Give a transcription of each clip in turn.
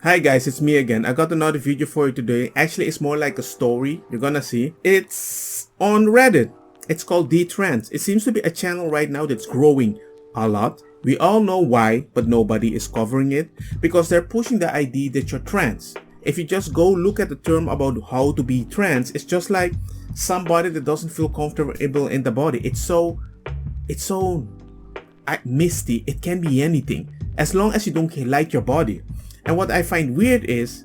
Hi guys, it's me again. I got another video for you today. Actually, it's more like a story. You're gonna see. It's on Reddit. It's called D-Trans. It seems to be a channel right now that's growing a lot. We all know why, but nobody is covering it because they're pushing the idea that you're trans. If you just go look at the term about how to be trans, it's just like somebody that doesn't feel comfortable in the body. It's so misty. It can be anything as long as you don't like your body. And what I find weird is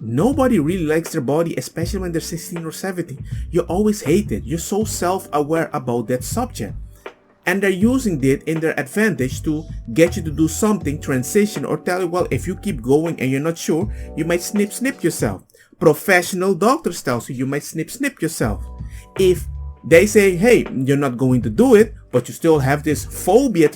nobody really likes their body, especially when they're 16 or 17. You always hate it. You're so self-aware about that subject. And they're using it in their advantage to get you to do something, transition, or tell you, well, if you keep going and you're not sure, you might snip yourself. Professional doctors tell you might snip yourself. If they say, hey, you're not going to do it, but you still have this phobia,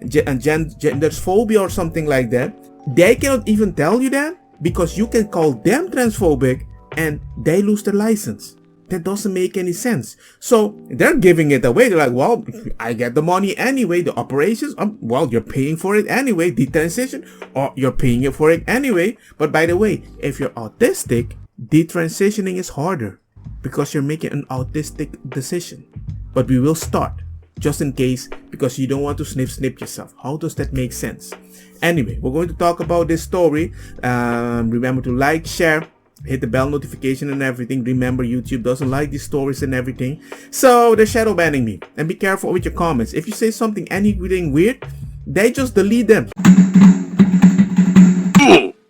gender phobia or something like that, they cannot even tell you that because you can call them transphobic and they lose their license. That doesn't make any sense. So they're giving it away. They're like, well, I get the money anyway. The operations, well, you're paying for it anyway. The transition, or you're paying for it anyway. But by the way, if you're autistic, detransitioning is harder because you're making an autistic decision. But we will start just in case because you don't want to snip yourself. How does that make sense? Anyway, we're going to talk about this story. Remember to like, share, hit the bell notification and everything. Remember, YouTube doesn't like these stories and everything, so they're shadow banning me. And be careful with your comments. If you say something anything weird, they just delete them.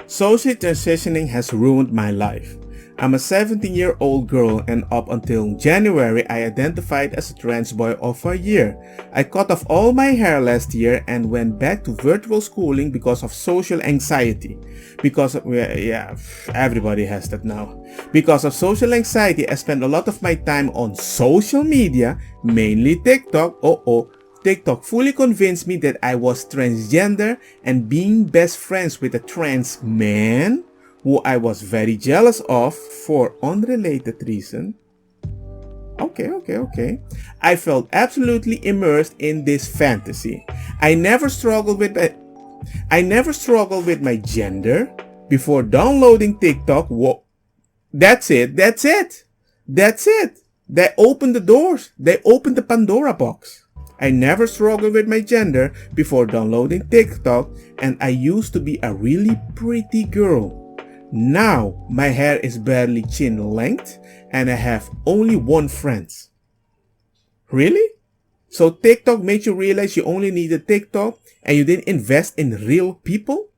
Social transitioning has ruined my life. I'm a 17-year-old girl, and up until January, I identified as a trans boy of a year. I cut off all my hair last year and went back to virtual schooling because of social anxiety. Everybody has that now. Because of social anxiety, I spent a lot of my time on social media, mainly TikTok. TikTok fully convinced me that I was transgender, and being best friends with a trans man who I was very jealous of for unrelated reason. Okay. I felt absolutely immersed in this fantasy. I never struggled with my gender before downloading TikTok. Whoa. That's it. They opened the doors. They opened the Pandora box. I never struggled with my gender before downloading TikTok, and I used to be a really pretty girl. Now, my hair is barely chin length and I have only one friend. Really? So TikTok made you realize you only needed TikTok and you didn't invest in real people?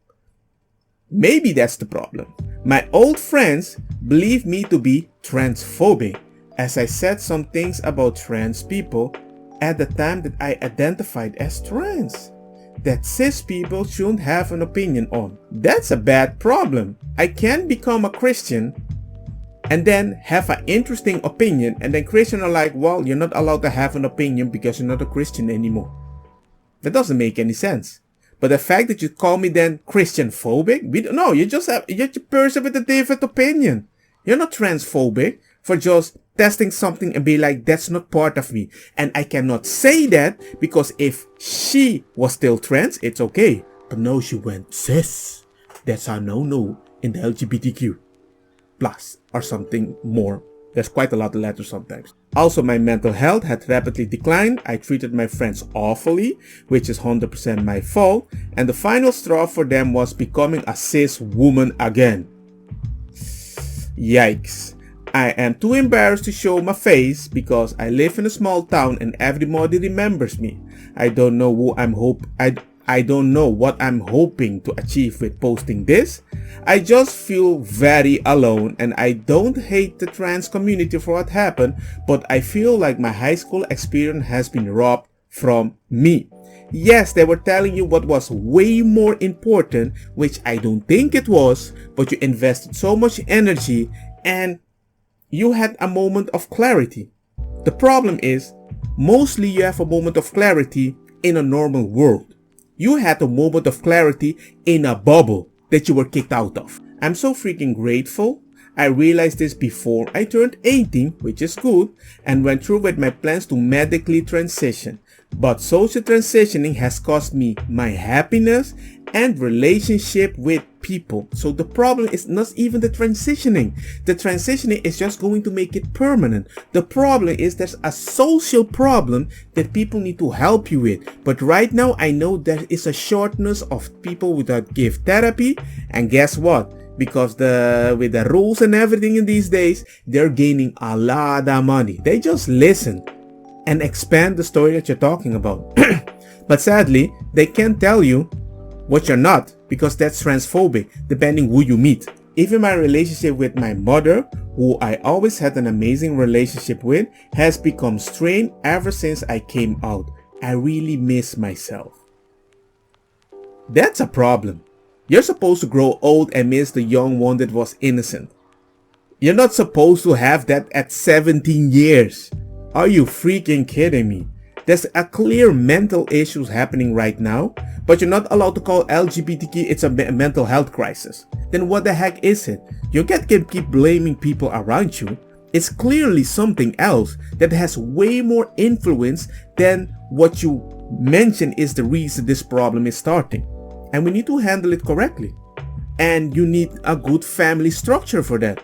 Maybe that's the problem. My old friends believe me to be transphobic, as I said some things about trans people at the time that I identified as trans that cis people shouldn't have an opinion on. That's a bad problem. I can't become a Christian and then have an interesting opinion, and then Christians are like, well, you're not allowed to have an opinion because you're not a Christian anymore. That doesn't make any sense. But the fact that you call me then Christian phobic, you're a person with a different opinion. You're not transphobic for just testing something and be like, that's not part of me. And I cannot say that because if she was still trans, it's okay. But no, she went cis. That's a no in the LGBTQ plus or something more. There's quite a lot of letters sometimes. Also, my mental health had rapidly declined. I treated my friends awfully, which is 100% my fault. And the final straw for them was becoming a cis woman again. Yikes. I am too embarrassed to show my face because I live in a small town and everybody remembers me. I don't know what I'm hoping to achieve with posting this. I just feel very alone, and I don't hate the trans community for what happened, but I feel like my high school experience has been robbed from me. Yes, they were telling you what was way more important, which I don't think it was, but you invested so much energy and you had a moment of clarity. The problem is, mostly you have a moment of clarity in a normal world. You had a moment of clarity in a bubble that you were kicked out of. I'm so freaking grateful I realized this before I turned 18, which is good, and went through with my plans to medically transition. But social transitioning has cost me my happiness and relationship with people. So the problem is not even the transitioning. The transitioning is just going to make it permanent. The problem is there's a social problem that people need to help you with. But right now I know there is a shortness of people without give therapy. And guess what? Because with the rules and everything in these days, they're gaining a lot of money. They just listen and expand the story that you're talking about. But sadly, they can't tell you what you're not, because that's transphobic, depending who you meet. Even my relationship with my mother, who I always had an amazing relationship with, has become strained ever since I came out. I really miss myself. That's a problem. You're supposed to grow old and miss the young one that was innocent. You're not supposed to have that at 17 years. Are you freaking kidding me? There's a clear mental issues happening right now, but you're not allowed to call LGBTQ it's a mental health crisis. Then what the heck is it? You can't keep blaming people around you. It's clearly something else that has way more influence than what you mentioned is the reason this problem is starting. And we need to handle it correctly. And you need a good family structure for that.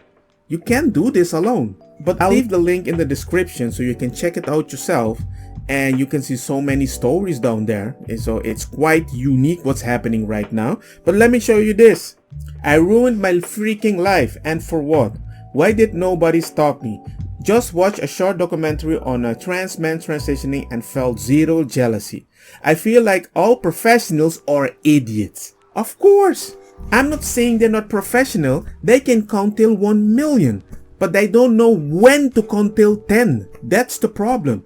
You can't do this alone. But I'll leave the link in the description so you can check it out yourself. And you can see so many stories down there. And so it's quite unique what's happening right now. But let me show you this. I ruined my freaking life. And for what? Why did nobody stop me? Just watch a short documentary on a trans man transitioning and felt zero jealousy. I feel like all professionals are idiots. Of course. I'm not saying they're not professional. They can count till 1 million. But they don't know when to count till 10. That's the problem.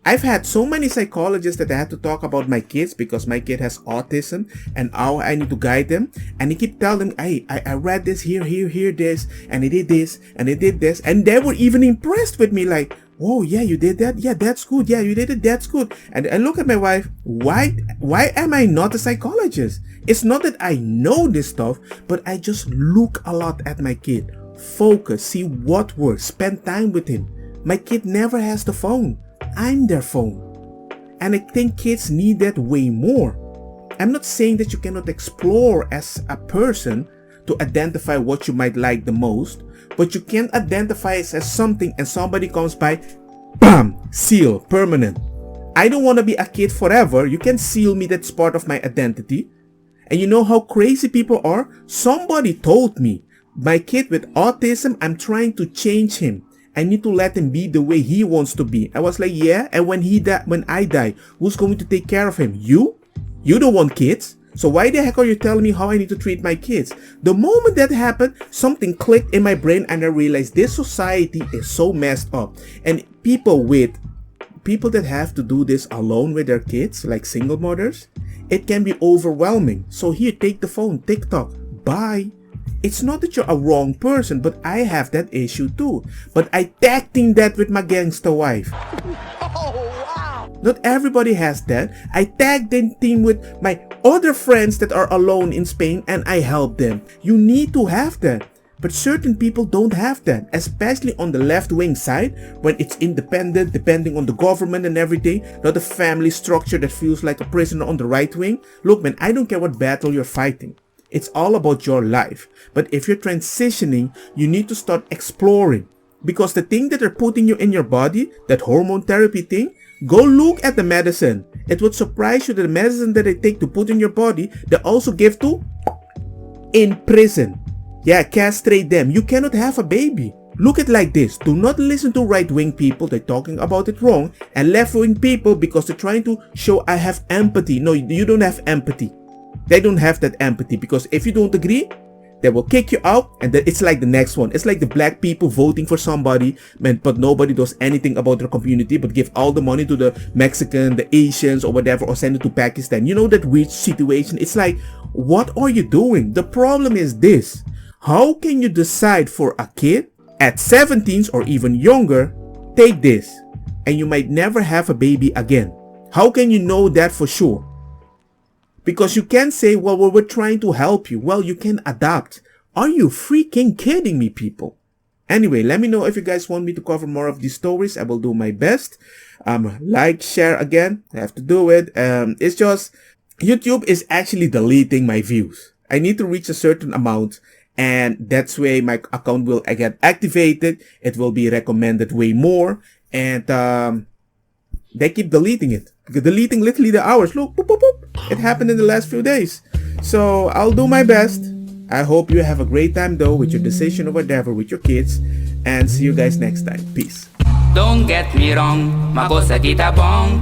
I've had so many psychologists that I had to talk about my kids because my kid has autism and how I need to guide them. And they keep telling them, hey, I read this here, this, and I did this, and I did this. And they were even impressed with me like, oh yeah, you did that? Yeah, that's good. Yeah, you did it. That's good. And I look at my wife, why am I not a psychologist? It's not that I know this stuff, but I just look a lot at my kid. Focus, see what works, spend time with him. My kid never has the phone. I'm their phone. And I think kids need that way more. I'm not saying that you cannot explore as a person to identify what you might like the most, but you can't identify it as something and somebody comes by, bam, seal, permanent. I don't want to be a kid forever. You can seal me, that's part of my identity. And you know how crazy people are? Somebody told me, my kid with autism, I'm trying to change him. I need to let him be the way he wants to be. I was like, yeah, and when I die, who's going to take care of him? You? You don't want kids. So why the heck are you telling me how I need to treat my kids? The moment that happened, something clicked in my brain and I realized this society is so messed up. And people that have to do this alone with their kids, like single mothers, it can be overwhelming. So here, take the phone, TikTok, bye. It's not that you're a wrong person, but I have that issue too. But I tag team that with my gangster wife. Oh, wow. Not everybody has that. I tag team with my other friends that are alone in Spain and I help them. You need to have that. But certain people don't have that, especially on the left-wing side, when it's independent, depending on the government and everything, not a family structure that feels like a prisoner on the right wing. Look, man, I don't care what battle you're fighting. It's all about your life. But if you're transitioning, you need to start exploring. Because the thing that they're putting you in your body, that hormone therapy thing, go look at the medicine. It would surprise you that the medicine that they take to put in your body, they also give to in prison. Yeah, castrate them. You cannot have a baby. Look at it like this. Do not listen to right-wing people. They're talking about it wrong. And left-wing people because they're trying to show I have empathy. No, you don't have empathy. They don't have that empathy because if you don't agree, they will kick you out and then it's like the next one. It's like the black people voting for somebody, but nobody does anything about their community but give all the money to the Mexican, the Asians or whatever, or send it to Pakistan. You know that weird situation? It's like, what are you doing? The problem is this. How can you decide for a kid at 17 or even younger, take this and you might never have a baby again? How can you know that for sure? Because you can't say, well, we're trying to help you. Well, you can adapt. Are you freaking kidding me, people? Anyway, let me know if you guys want me to cover more of these stories. I will do my best. Like, share again. I have to do it. It's just YouTube is actually deleting my views. I need to reach a certain amount, and that's way my account will get activated. It will be recommended way more, and they keep deleting it. Deleting literally the hours. Look, boop, boop, boop. It happened in the last few days. So I'll do my best. I hope you have a great time though with your decision or whatever with your kids, and see you guys next time. Peace. Don't get me wrong, mako sa kita bong.